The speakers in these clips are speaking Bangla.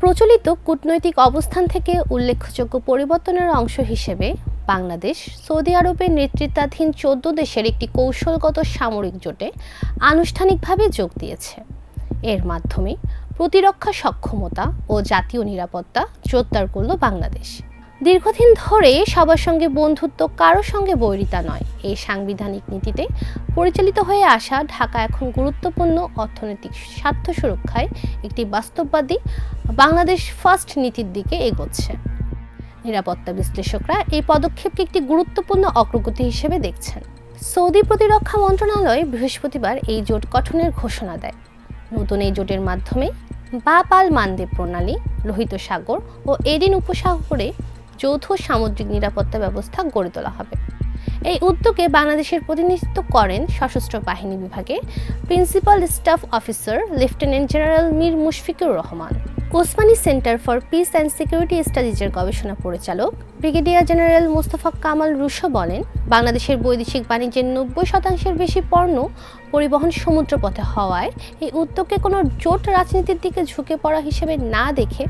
প্রচলিত কূটনৈতিক অবস্থান থেকে উল্লেখযোগ্য পরিবর্তনের অংশ হিসেবে বাংলাদেশ সৌদি আরবের নেতৃত্বাধীন ১৪ দেশের একটি কৌশলগত সামরিক জোটে আনুষ্ঠানিকভাবে যোগ দিয়েছে। এর মাধ্যমে প্রতিরক্ষা সক্ষমতা ও জাতীয় নিরাপত্তা জোরদার করল বাংলাদেশ। দীর্ঘদিন ধরে সবার সঙ্গে বন্ধুত্ব, কারো সঙ্গে বৈরিতা নয়, এই সাংবিধানিক নীতিতে পরিচালিত হয়ে আসা ঢাকা এখন গুরুত্বপূর্ণ অর্থনৈতিক স্বার্থ সুরক্ষায় একটি বাস্তববাদী বাংলাদেশ ফার্স্ট নীতির দিকে এগোচ্ছে। নিরাপত্তা বিশ্লেষকরা এই পদক্ষেপকে একটি গুরুত্বপূর্ণ অগ্রগতি হিসেবে দেখছেন। সৌদি প্রতিরক্ষা মন্ত্রণালয় বৃহস্পতিবার এই জোট গঠনের ঘোষণা দেয়। নতুন এই জোটের মাধ্যমে বাব আল মানদেব প্রণালী, লোহিত সাগর ও এডেন উপসাগরে যৌথ সামুদ্রিক নিরাপত্তা ব্যবস্থা গড়ে তোলা হবে। এই উদ্যোগে বাংলাদেশের প্রতিনিধিত্ব করেন সশস্ত্র বাহিনী বিভাগের principal staff officer lieutenant general Mir Mushfiqur Rahman. Osmani centre for peace and security স্টাডিজের গবেষণা পরিচালক ব্রিগেডিয়ার জেনারেল মোস্তফা কামাল রুশো বলেন, বাংলাদেশের বৈদেশিক বাণিজ্যের ৯০% বেশি পণ্য পরিবহন সমুদ্রপথে হওয়ায় এই উদ্যোগকে কোনো জোট রাজনীতির দিকে ঝুঁকে পড়া হিসেবে না দেখে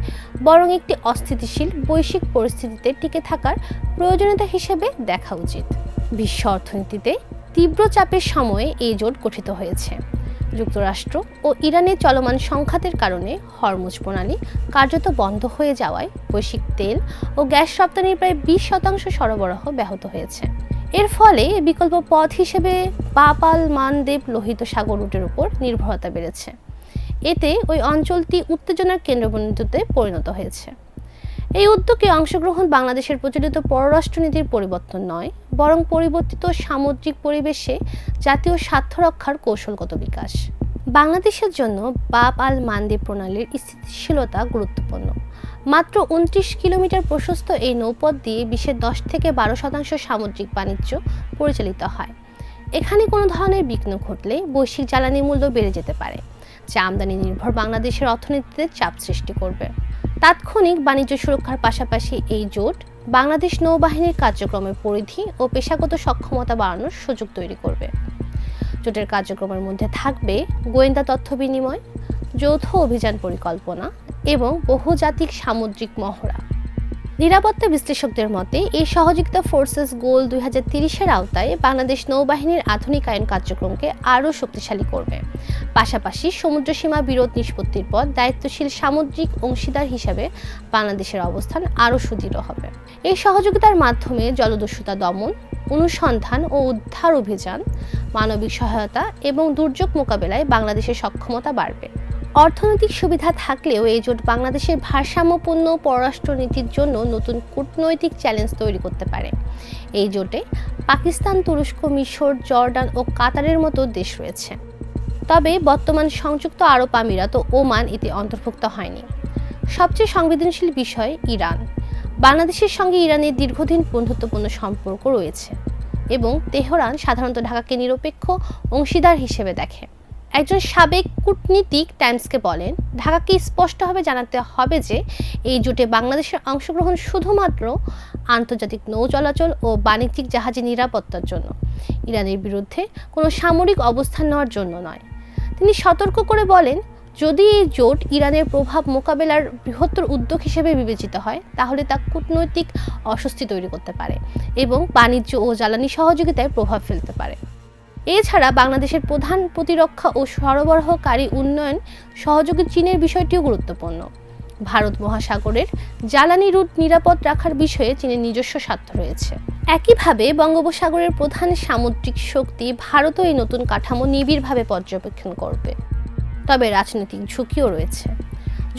বরং একটি অস্থিতিশীল বৈশ্বিক পরিস্থিতিতে টিকে থাকার প্রয়োজনীয়তা হিসেবে দেখা উচিত। বিশ্ব অর্থনীতিতে তীব্র চাপের সময়ে এই জোট গঠিত হয়েছে। যুক্তরাষ্ট্র ও ইরানের চলমান সংঘাতের কারণে হরমুজ প্রণালী কার্যত বন্ধ হয়ে যাওয়ায় বৈশ্বিক তেল ও গ্যাস রপ্তানির প্রায় ২০% সরবরাহ ব্যাহত হয়েছে। এর ফলে বিকল্প পথ হিসেবে বাব আল মানদেব লোহিত সাগর রুটের উপর নির্ভরতা বেড়েছে। এতে ওই অঞ্চলটি উত্তেজনার কেন্দ্রবিন্দুতে পরিণত হয়েছে। এই উদ্যোগে অংশগ্রহণ বাংলাদেশের প্রচলিত পররাষ্ট্রনীতির পরিবর্তন নয়, বরং পরিবর্তিত সামুদ্রিক পরিবেশে জাতীয় স্বার্থ রক্ষার কৌশলগত বিকাশ। বাংলাদেশের জন্য বাব আল মানদেব প্রণালীর স্থিতিশীলতা গুরুত্বপূর্ণ। মাত্র ২৯ কিলোমিটার প্রশস্ত এই নৌপথ দিয়ে বিশ্বের ১০-১২% সামুদ্রিক বাণিজ্য পরিচালিত হয়। এখানে কোনো ধরনের বিঘ্ন ঘটলে বৈশ্বিক জ্বালানি মূল্য বেড়ে যেতে পারে, যা আমদানি নির্ভর বাংলাদেশের অর্থনীতিতে চাপ সৃষ্টি করবে। তাৎক্ষণিক বাণিজ্য সুরক্ষার পাশাপাশি এই জোট বাংলাদেশ নৌবাহিনীর কার্যক্রমের পরিধি ও পেশাগত সক্ষমতা বাড়ানোর সুযোগ তৈরি করবে। জোটের কার্যক্রমের মধ্যে থাকবে গোয়েন্দা তথ্য বিনিময়, যৌথ অভিযান পরিকল্পনা এবং বহুজাতিক সামুদ্রিক মহড়া। নিরাপত্তা বিশ্লেষকদের মতে এই সহযোগিতা ফোর্সেস গোল ২০৩০-এর আওতায় বাংলাদেশ নৌবাহিনীর আধুনিকায়ন কার্যক্রমকে আরও শক্তিশালী করবে। পাশাপাশি সমুদ্রসীমা বিরোধ নিষ্পত্তির পর দায়িত্বশীল সামুদ্রিক অংশীদার হিসেবে বাংলাদেশের অবস্থান আরও সুদৃঢ় হবে। এই সহযোগিতার মাধ্যমে জলদস্যুতা দমন, অনুসন্ধান ও উদ্ধার অভিযান, মানবিক সহায়তা এবং দুর্যোগ মোকাবেলায় বাংলাদেশের সক্ষমতা বাড়বে। অর্থনৈতিক সুবিধা থাকলেও এই জোট বাংলাদেশের ভারসাম্যপূর্ণ পররাষ্ট্রনীতির জন্য নতুন কূটনৈতিক চ্যালেঞ্জ তৈরি করতে পারে। এই জোটে পাকিস্তান, তুরস্ক, মিশর, জর্ডান ও কাতারের মতো দেশ রয়েছে। তবে বর্তমান সংযুক্ত আরব আমিরাত ও ওমান এতে অন্তর্ভুক্ত হয়নি। সবচেয়ে সংবেদনশীল বিষয় ইরান। বাংলাদেশের সঙ্গে ইরানের দীর্ঘদিন বন্ধুত্বপূর্ণ সম্পর্ক রয়েছে এবং তেহরান সাধারণত ঢাকাকে নিরপেক্ষ অংশীদার হিসেবে দেখে। একজন সাবেক কূটনীতিক টাইমসকে বলেন, ঢাকাকে স্পষ্টভাবে জানাতে হবে যে এই জোটে বাংলাদেশের অংশগ্রহণ শুধুমাত্র আন্তর্জাতিক নৌ চলাচল ও বাণিজ্যিক জাহাজের নিরাপত্তার জন্য, ইরানের বিরুদ্ধে কোনো সামরিক অবস্থান নেওয়ার জন্য নয়। তিনি সতর্ক করে বলেন, যদি এই জোট ইরানের প্রভাব মোকাবেলার বৃহত্তর উদ্যোগ হিসেবে বিবেচিত হয়, তাহলে তা কূটনৈতিক অস্বস্তি তৈরি করতে পারে এবং বাণিজ্য ও জ্বালানি সহযোগিতায় প্রভাব ফেলতে পারে। এছাড়া বাংলাদেশের প্রধান প্রতিরক্ষা ও সরবরাহকারী উন্নয়ন সহযোগী চীনের বিষয়টিও গুরুত্বপূর্ণ। ভারত মহাসাগরের জ্বালানি রুট নিরাপদ রাখার বিষয়ে চীনের নিজস্ব স্বার্থ রয়েছে। একইভাবে বঙ্গোপসাগরের প্রধান সামুদ্রিক শক্তি ভারতও এই নতুন কাঠামো নিবিড়ভাবে পর্যবেক্ষণ করবে। তবে রাজনৈতিক ঝুঁকিও রয়েছে।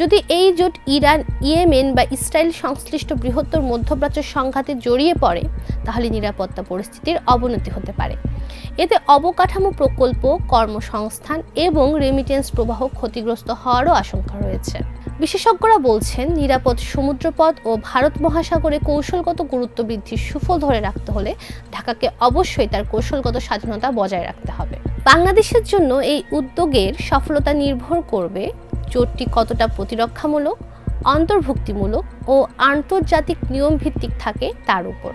যদি এই জোট ইরান, ইয়েমেন বা ইসরায়েল সংশ্লিষ্ট বৃহত্তর মধ্যপ্রাচ্য সংঘাতে জড়িয়ে পড়ে, তাহলে নিরাপত্তা পরিস্থিতির অবনতি হতে পারে। এতে অবকাঠামো প্রকল্প, কর্মসংস্থান এবং রেমিটেন্স প্রবাহ ক্ষতিগ্রস্ত হওয়ারও আশঙ্কা রয়েছে। বিশেষজ্ঞরা বলছেন, নিরাপদ সমুদ্রপথ ও ভারত মহাসাগরে কৌশলগত গুরুত্ব বৃদ্ধির সুফল ধরে রাখতে হলে ঢাকাকে অবশ্যই তার কৌশলগত স্বাধীনতা বজায় রাখতে হবে। বাংলাদেশের জন্য এই উদ্যোগের সফলতা নির্ভর করবে জোটটি কতটা প্রতিরক্ষামূলক, অন্তর্ভুক্তিমূলক ও আন্তর্জাতিক নিয়মভিত্তিক থাকে তার উপর।